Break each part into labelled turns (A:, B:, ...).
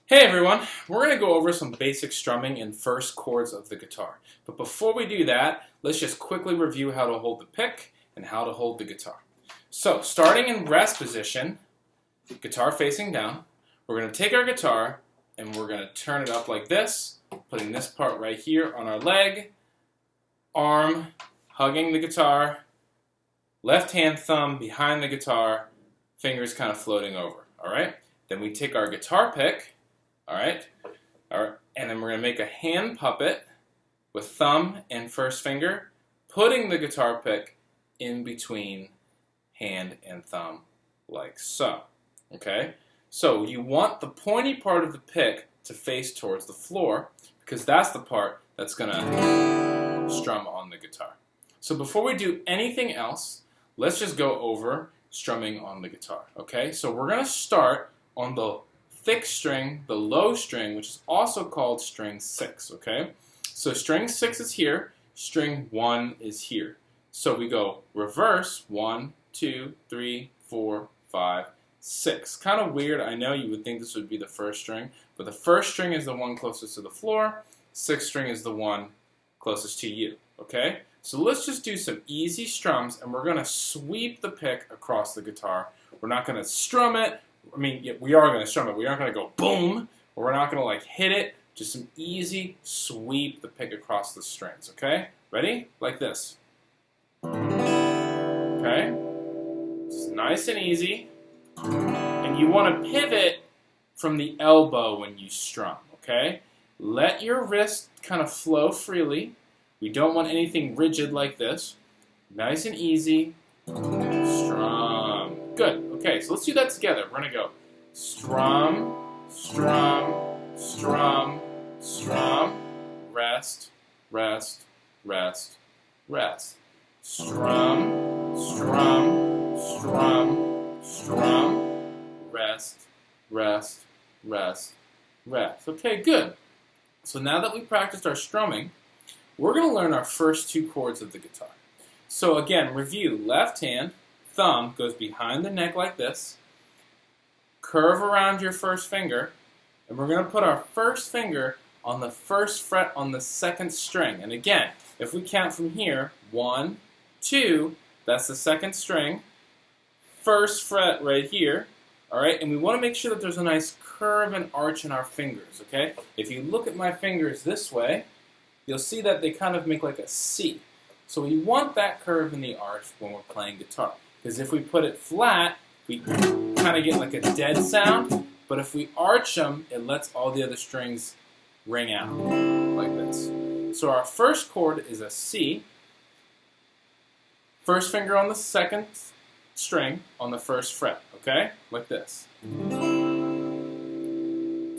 A: Hey everyone, we're going to go over some basic strumming and first chords of the guitar. But before we do that, let's just quickly review how to hold the pick and how to hold the guitar. So, starting in rest position, guitar facing down, we're going to take our guitar and we're going to turn it up like this, putting this part right here on our leg, arm hugging the guitar, left hand thumb behind the guitar, fingers kind of floating over, alright? Then we take our guitar pick, alright, and then we're going to make a hand puppet with thumb and first finger, putting the guitar pick in between hand and thumb, like so, okay? So you want the pointy part of the pick to face towards the floor, because that's the part that's going to strum on the guitar. So before we do anything else, let's just go over strumming on the guitar, okay? So we're going to start on the thick string, the low string, which is also called string 6, okay? So string 6 is here, string 1 is here. So we go reverse, 1, 2, 3, 4, 5, 6. Kind of weird, I know you would think this would be the first string, but the first string is the one closest to the floor, 6th string is the one closest to you, okay? So let's just do some easy strums, and we're going to sweep the pick across the guitar. We're not going to strum it. I mean, yeah, we are going to strum it. We aren't going to go boom, or we're not going to like hit it. Just some easy sweep the pick across the strings, okay? Ready? Like this. Okay? Just nice and easy. And you want to pivot from the elbow when you strum, okay? Let your wrist kind of flow freely. We don't want anything rigid like this. Nice and easy. Strum. Good. Okay, so let's do that together. We're going to go strum, strum, strum, strum, rest, rest, rest, rest. Strum, strum, strum, strum, rest, rest, rest, rest. Okay, good. So now that we practiced our strumming, we're going to learn our first two chords of the guitar. So again, review. Left hand, thumb goes behind the neck like this. Curve around your first finger, and we're going to put our first finger on the first fret on the second string. And again, if we count from here, 1, 2, that's the second string. First fret right here. Alright, and we want to make sure that there's a nice curve and arch in our fingers, okay? If you look at my fingers this way, you'll see that they kind of make like a C. So we want that curve in the arch when we're playing guitar. Because if we put it flat, we kind of get like a dead sound. But if we arch them, it lets all the other strings ring out like this. So our first chord is a C. First finger on the second string on the first fret, okay? Like this.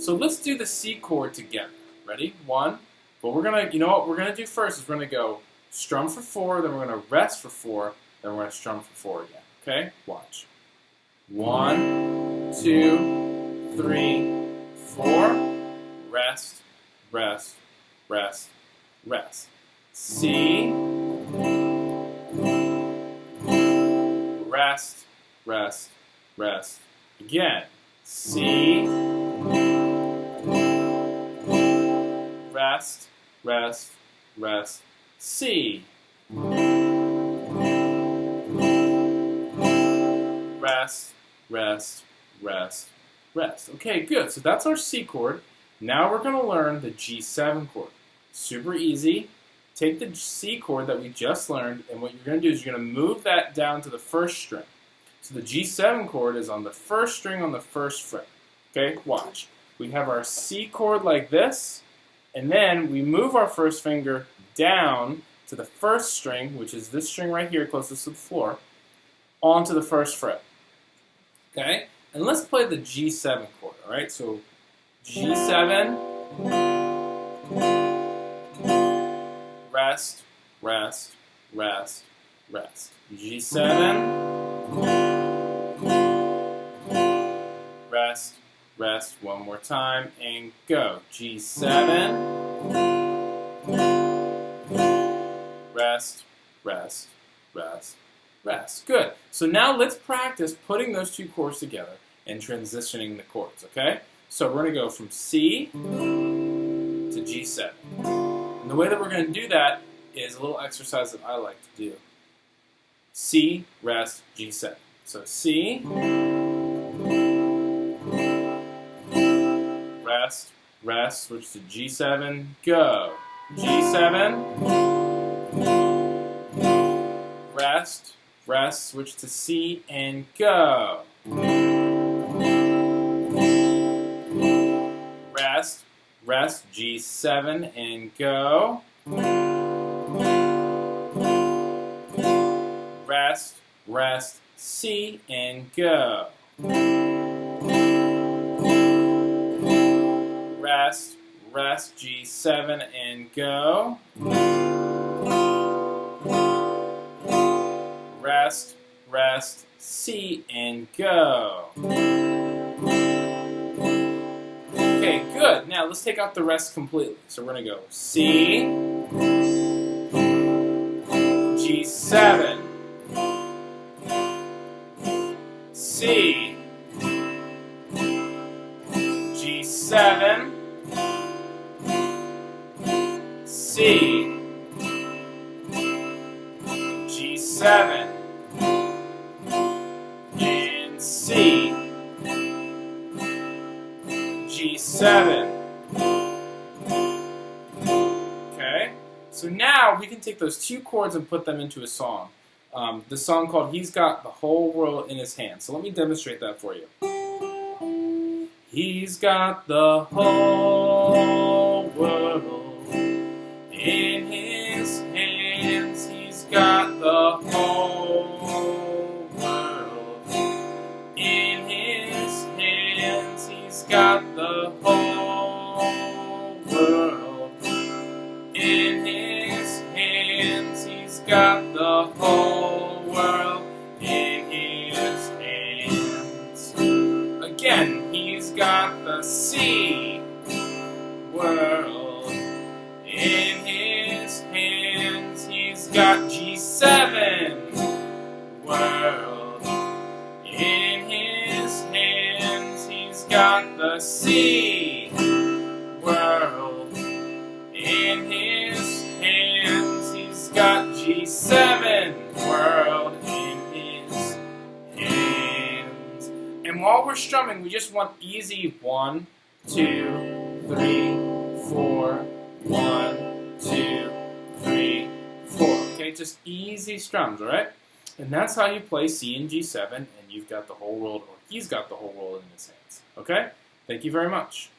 A: So let's do the C chord together. Ready? 1. But we're going to, you know what we're going to do first is we're going to go strum for 4, then we're going to rest for 4, then we're going to strum for 4 again. Okay? Watch. 1, 2, 3, 4. Rest, rest, rest, rest. C. Rest, rest, rest. Again. C. Rest, rest, rest, C. Rest, rest, rest, rest. Okay, good. So that's our C chord. Now we're going to learn the G7 chord. Super easy. Take the C chord that we just learned, and what you're going to do is you're going to move that down to the first string. So the G7 chord is on the first string on the first fret. Okay, watch. We have our C chord like this. And then we move our first finger down to the first string, which is this string right here closest to the floor, onto the first fret. Okay? And let's play the G7 chord, alright? So G7, rest, rest, rest, rest. G7, rest, rest, one more time, and go. G7, rest, rest, rest, rest. Good. So now let's practice putting those two chords together and transitioning the chords, okay? So we're going to go from C to G7. And the way that we're going to do that is a little exercise that I like to do. C, rest, G7. So C, rest, rest, switch to G7, go. G7, rest, rest, switch to C, and go. Rest, rest, G7, and go. Rest, rest, C, and go. Rest, rest, G7, and go. Rest, rest, C, and go. Okay, good. Now let's take out the rest completely. So we're going to go C, G7, C, G7, C, G7, and C, G7. Okay, so now we can take those two chords and put them into a song. The song called He's Got the Whole World in His Hands. So let me demonstrate that for you. He's got the whole world in His hands. He's got the whole world in His hands. He's got the whole world in His hands. He's got the whole world in His hands. Again, He's got the C world in His hands. He's got G7 world in His hands. He's got the C world in His hands. He's got G7 world in His hands. And while we're strumming, we just want easy 1, 2, 3, 4, 1, 2, 3, 4. Okay, just easy strums, alright? And that's how you play C and G7, and you've got the whole world, or he's got the whole world in his hands. Okay? Thank you very much.